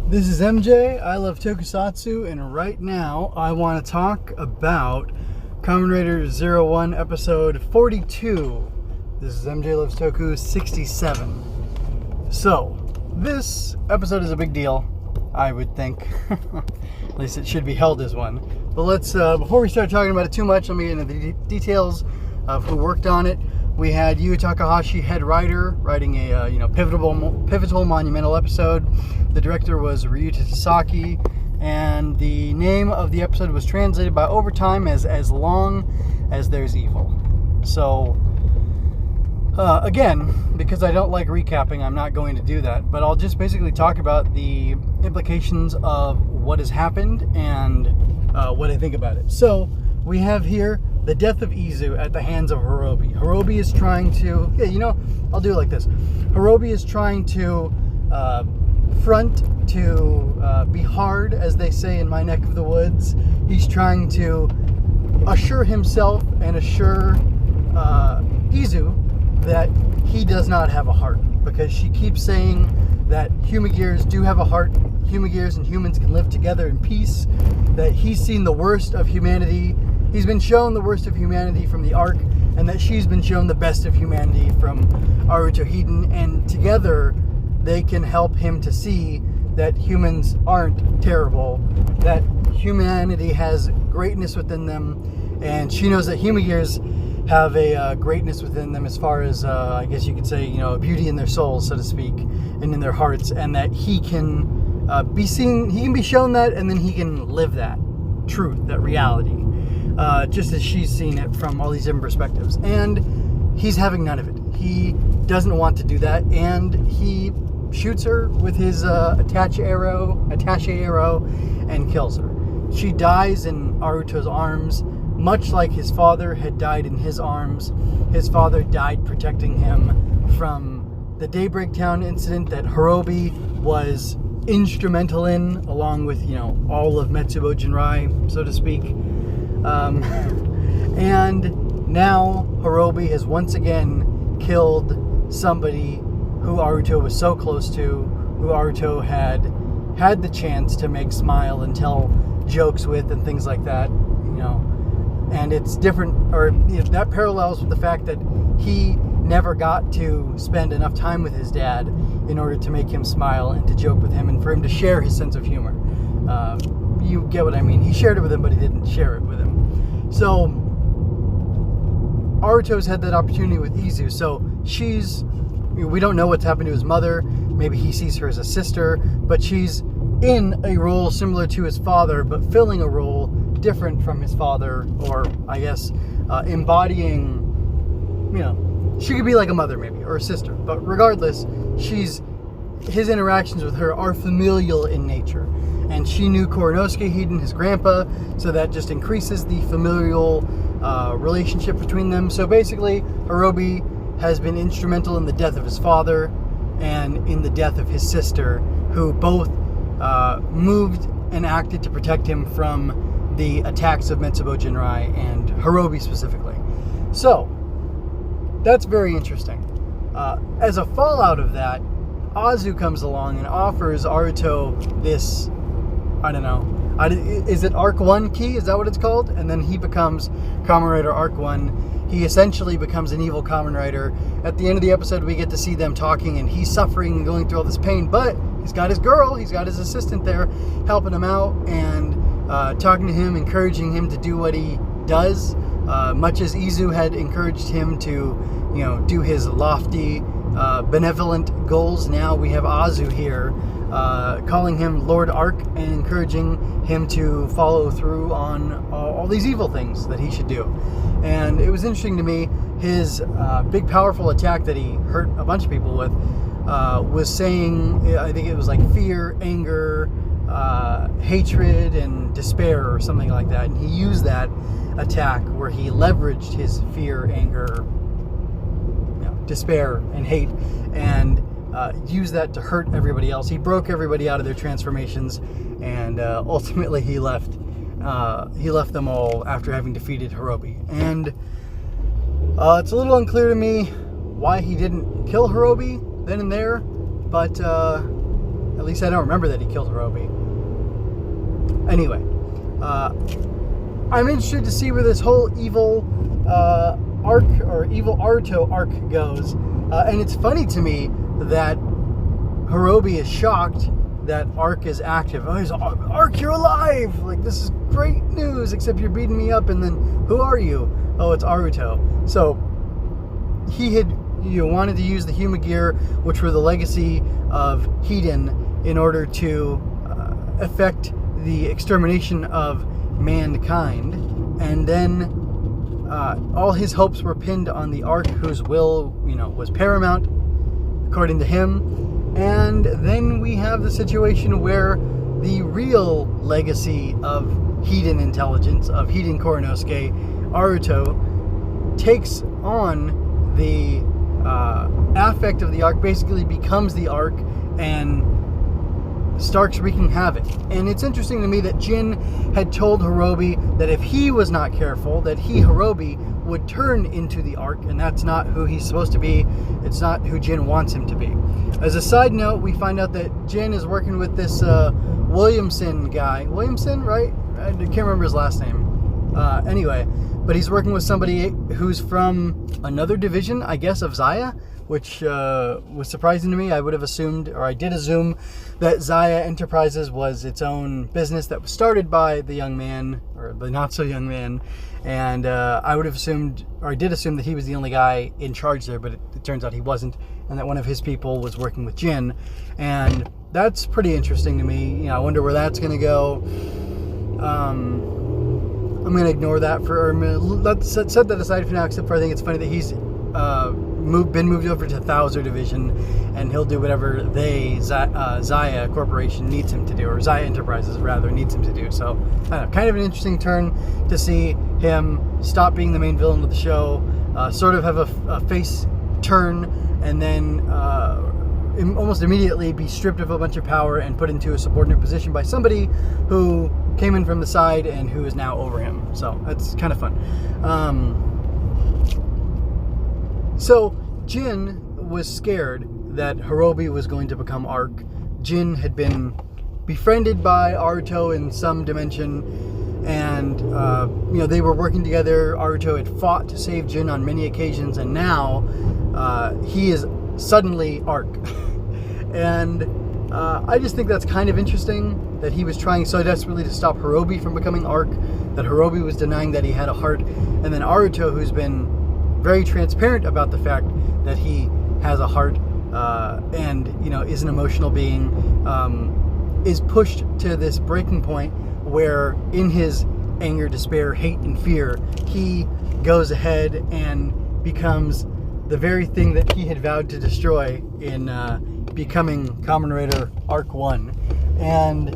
This is MJ. I love Tokusatsu, and right now I want to talk about Kamen Rider 01 episode 42. This is MJ Loves Toku 67. So, this episode is a big deal, I would think. At least it should be held as one. But let's, before we start talking about it too much, let me get into the details of who worked on it. We had Yuya Takahashi, head writer, writing a pivotal monumental episode. The director was Ryuta Tasaki, and the name of the episode was translated by Overtime as long as there's evil. So, again, because I don't like recapping, I'm not going to do that, but I'll just basically talk about the implications of what has happened and what I think about it. So, we have here the death of Izu at the hands of Horobi. Horobi is trying to, I'll do it like this. Horobi is trying to front to be hard, as they say in my neck of the woods. He's trying to assure himself and assure Izu that he does not have a heart, because she keeps saying that Humagears do have a heart. Humagears and humans can live together in peace. That he's seen the worst of humanity. He's been shown the worst of humanity from the Arc, and that she's been shown the best of humanity from Aruto Hiden, and together they can help him to see that humans aren't terrible, that humanity has greatness within them, and she knows that Humagears have a greatness within them as far as, I guess you could say, a beauty in their souls, so to speak, and in their hearts, and that he can be seen, he can be shown that, and then he can live that truth, that reality. Just as she's seen it from all these different perspectives. And he's having none of it. He doesn't want to do that, and he shoots her with his attache arrow, and kills her. She dies in Aruto's arms, much like his father had died in his arms. His father died protecting him from the Daybreak Town incident that Horobi was instrumental in, along with, all of Metsubo Jinrai, so to speak. And now Horobi has once again killed somebody who Aruto was so close to, who Aruto had the chance to make smile and tell jokes with and things like that, and it's different, or that parallels with the fact that he never got to spend enough time with his dad in order to make him smile and to joke with him and for him to share his sense of humor. You get what I mean. He shared it with him, but he didn't share it with him. So, Aruto's had that opportunity with Izu. So, we don't know what's happened to his mother. Maybe he sees her as a sister, but she's in a role similar to his father, but filling a role different from his father, or I guess embodying, she could be like a mother maybe, or a sister. But regardless, his interactions with her are familial in nature. And she knew Koronosuke Hiden, his grandpa, so that just increases the familial relationship between them. So basically, Horobi has been instrumental in the death of his father and in the death of his sister, who both moved and acted to protect him from the attacks of Metsubo Jinrai and Horobi specifically. So, that's very interesting. As a fallout of that, Azu comes along and offers Aruto this, I don't know, is it Arc One key? Is that what it's called? And then he becomes Kamen Rider Arc One. He essentially becomes an evil Kamen Rider. At the end of the episode, we get to see them talking, and he's suffering and going through all this pain, but he's got his girl, he's got his assistant there helping him out and talking to him, encouraging him to do what he does, much as Izu had encouraged him to, do his lofty, benevolent goals. Now we have Azu here, calling him Lord Arc and encouraging him to follow through on all these evil things that he should do. And it was interesting to me, his big powerful attack that he hurt a bunch of people with was saying, I think it was like fear, anger, hatred, and despair, or something like that. And he used that attack where he leveraged his fear, anger, despair, and hate, and used that to hurt everybody else. He broke everybody out of their transformations, and ultimately he left them all after having defeated Horobi. And it's a little unclear to me why he didn't kill Horobi then and there, but At least I don't remember that he killed Horobi. Anyway, I'm interested to see where this whole evil arc, or evil Aruto arc goes. And it's funny to me that Horobi is shocked that Arc is active. Oh, he's Arc, you're alive! Like, this is great news, except you're beating me up, and then, who are you? Oh, it's Aruto. So, he had wanted to use the Humagear, which were the legacy of Hiden, in order to effect the extermination of mankind. And then all his hopes were pinned on the Arc, whose will, was paramount, according to him. And then we have the situation where the real legacy of Hiden intelligence, of Hiden Koronosuke, Aruto, takes on the affect of the Arc, basically becomes the Arc, and starts wreaking havoc. And it's interesting to me that Jin had told Horobi that if he was not careful, that he, Horobi, would turn into the Arc, and that's not who he's supposed to be. It's not who Jin wants him to be. As a side note, we find out that Jin is working with this Williamson guy. Williamson, right? I can't remember his last name. Anyway, but he's working with somebody who's from another division, I guess, of Zaya, which was surprising to me. I would have assumed, or I did assume, that Zaya Enterprises was its own business that was started by the young man, or the not-so-young man, and I would have assumed, or I did assume, that he was the only guy in charge there, but it turns out he wasn't, and that one of his people was working with Jin, and that's pretty interesting to me. I wonder where that's going to go. I'm going to ignore that for a minute. Let's set that aside for now, except for I think it's funny that he's been moved over to Thouser Division, and he'll do whatever Zaya Corporation needs him to do, or Zaya Enterprises rather needs him to do. So, I don't know, kind of an interesting turn to see him stop being the main villain of the show, sort of have a face turn, and then almost immediately be stripped of a bunch of power and put into a subordinate position by somebody who came in from the side and who is now over him. So that's kind of fun. So Jin was scared that Horobi was going to become Arc. Jin had been befriended by Aruto in some dimension, and they were working together. Aruto had fought to save Jin on many occasions, and now he is suddenly Arc. And I just think that's kind of interesting that he was trying so desperately to stop Horobi from becoming Arc, that Horobi was denying that he had a heart, and then Aruto, who's been very transparent about the fact that he has a heart and is an emotional being, is pushed to this breaking point where, in his anger, despair, hate, and fear, he goes ahead and becomes the very thing that he had vowed to destroy in becoming Kamen Rider Arc One. And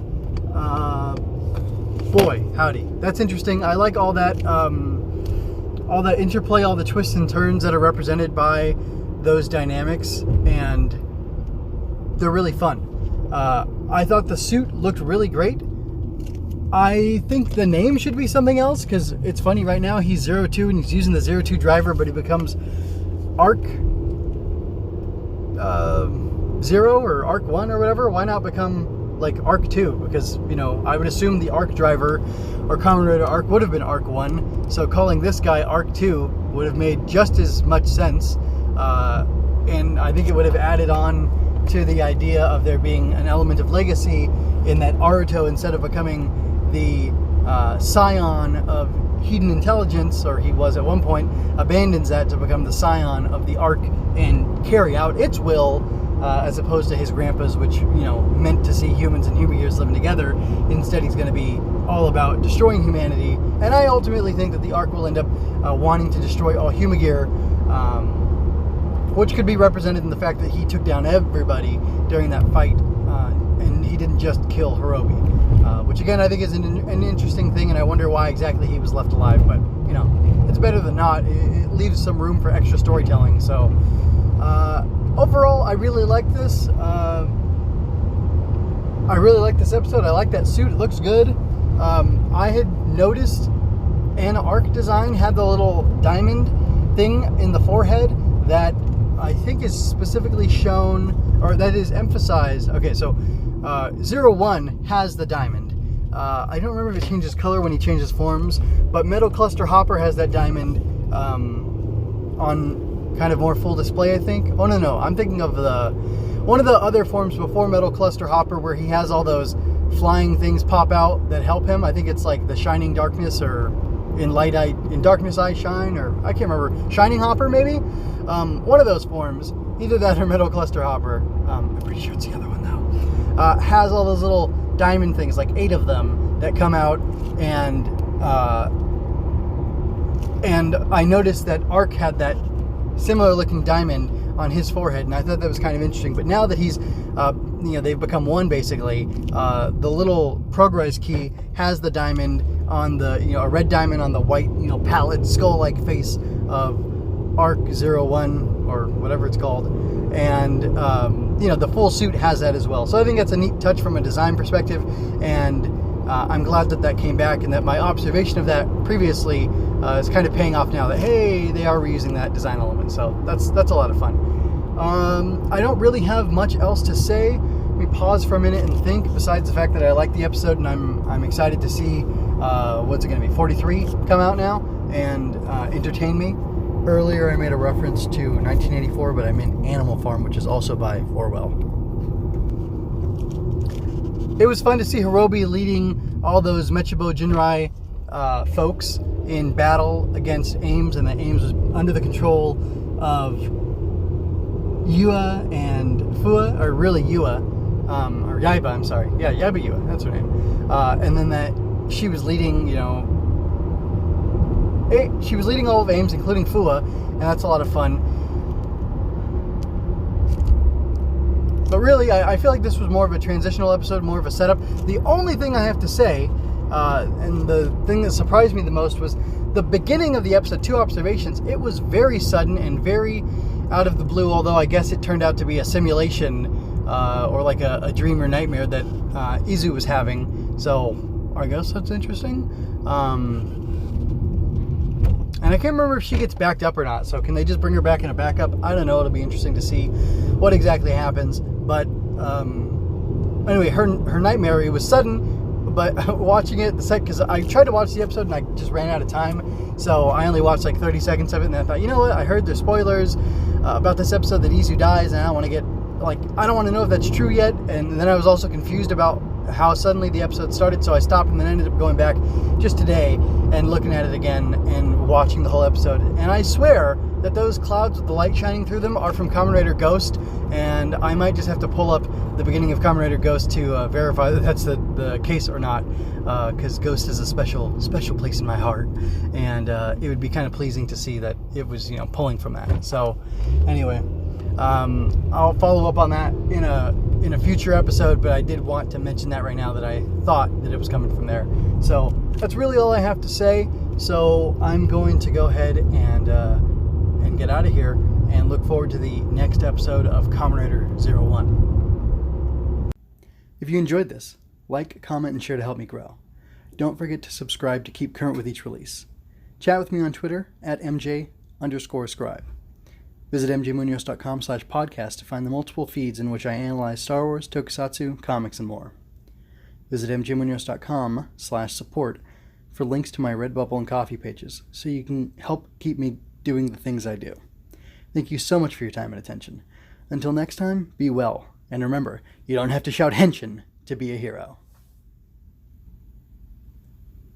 boy, howdy, that's interesting. I like all that interplay, all the twists and turns that are represented by those dynamics, and they're really fun. I thought the suit looked really great. I think the name should be something else, because it's funny, right now he's 02 and he's using the 02 driver, but he becomes Arc 0 or Arc 1 or whatever. Why not become like Arc 2? Because, I would assume the Arc driver or Kamen Rider Arc would have been Arc 1, so calling this guy Arc 2 would have made just as much sense, and I think it would have added on to the idea of there being an element of legacy in that Aruto, instead of becoming the scion of Hiden intelligence, or he was at one point, abandons that to become the scion of the Arc and carry out its will, as opposed to his grandpa's, which, meant to see humans and Humagears living together. Instead, he's going to be all about destroying humanity. And I ultimately think that the Arc will end up wanting to destroy all Humagear, which could be represented in the fact that he took down everybody during that fight, and he didn't just kill Horobi, which again I think is an interesting thing, and I wonder why exactly he was left alive, but it's better than not. It leaves some room for extra storytelling. So overall, I really like this. I really like this episode. I like that suit. It looks good. I had noticed Anna Arc design had the little diamond thing in the forehead that I think is specifically shown or that is emphasized. Okay, so 01 has the diamond. I don't remember if it changes color when he changes forms, but Metal Cluster Hopper has that diamond on kind of more full display, I think. Oh, no, I'm thinking of one of the other forms before Metal Cluster Hopper where he has all those flying things pop out that help him. I think it's like the Shining Darkness, or in Darkness I Shine, or I can't remember. Shining Hopper, maybe? One of those forms, either that or Metal Cluster Hopper. I'm pretty sure it's the other one though. Has all those little diamond things, like 8 of them, that come out, and I noticed that Arc had that similar looking diamond on his forehead, and I thought that was kind of interesting. But now that he's, they've become one basically, the little progress key has the diamond on the, a red diamond on the white, pallid skull-like face of Arc 01, or whatever it's called. And, the full suit has that as well. So I think that's a neat touch from a design perspective, and I'm glad that came back, and that my observation of that previously is kind of paying off now, that, hey, they are reusing that design element. So that's a lot of fun. I don't really have much else to say. Let me pause for a minute and think, besides the fact that I like the episode, and I'm excited to see, what's it going to be, 43 come out now and entertain me. Earlier I made a reference to 1984, but I meant Animal Farm, which is also by Orwell. It was fun to see Horobi leading all those Mechibo Jinrai folks in battle against Ames, and that Ames was under the control of Yuya and Fua, or really Yuya, or Yaiba, I'm sorry. Yeah, Yaiba Yuya, that's her name. And then that she was leading, she was leading all of Ames, including Fua, and that's a lot of fun. But really, I feel like this was more of a transitional episode, more of a setup. The only thing I have to say, and the thing that surprised me the most, was the beginning of the episode, 2 observations. It was very sudden and very out of the blue, although I guess it turned out to be a simulation, or like a dream or nightmare that Izu was having. So I guess that's interesting. And I can't remember if she gets backed up or not, so can they just bring her back in a backup? I don't know, it'll be interesting to see what exactly happens. But anyway, her nightmare, it was sudden, but watching it, because I tried to watch the episode and I just ran out of time, so I only watched like 30 seconds of it, and I thought, you know what, I heard there's spoilers about this episode that Izu dies, and I don't want to get, I don't want to know if that's true yet. And then I was also confused about how suddenly the episode started, so I stopped, and then ended up going back just today and looking at it again and watching the whole episode. And I swear that those clouds with the light shining through them are from Kamen Rider Ghost, and I might just have to pull up the beginning of Kamen Rider Ghost to verify that that's the case or not, because Ghost is a special place in my heart, and it would be kind of pleasing to see that it was pulling from that. So anyway, I'll follow up on that in a future episode, but I did want to mention that right now, that I thought that it was coming from there. So that's really all I have to say. So I'm going to go ahead and get out of here, and look forward to the next episode of Kamen Rider 01. If you enjoyed this, like, comment, and share to help me grow. Don't forget to subscribe to keep current with each release. Chat with me on Twitter at MJ_scribe. Visit mjmunoz.com/podcast to find the multiple feeds in which I analyze Star Wars, tokusatsu, comics, and more. Visit mjmunoz.com/support for links to my Redbubble and Coffee pages, so you can help keep me doing the things I do. Thank you so much for your time and attention. Until next time, be well, and remember, you don't have to shout henshin to be a hero.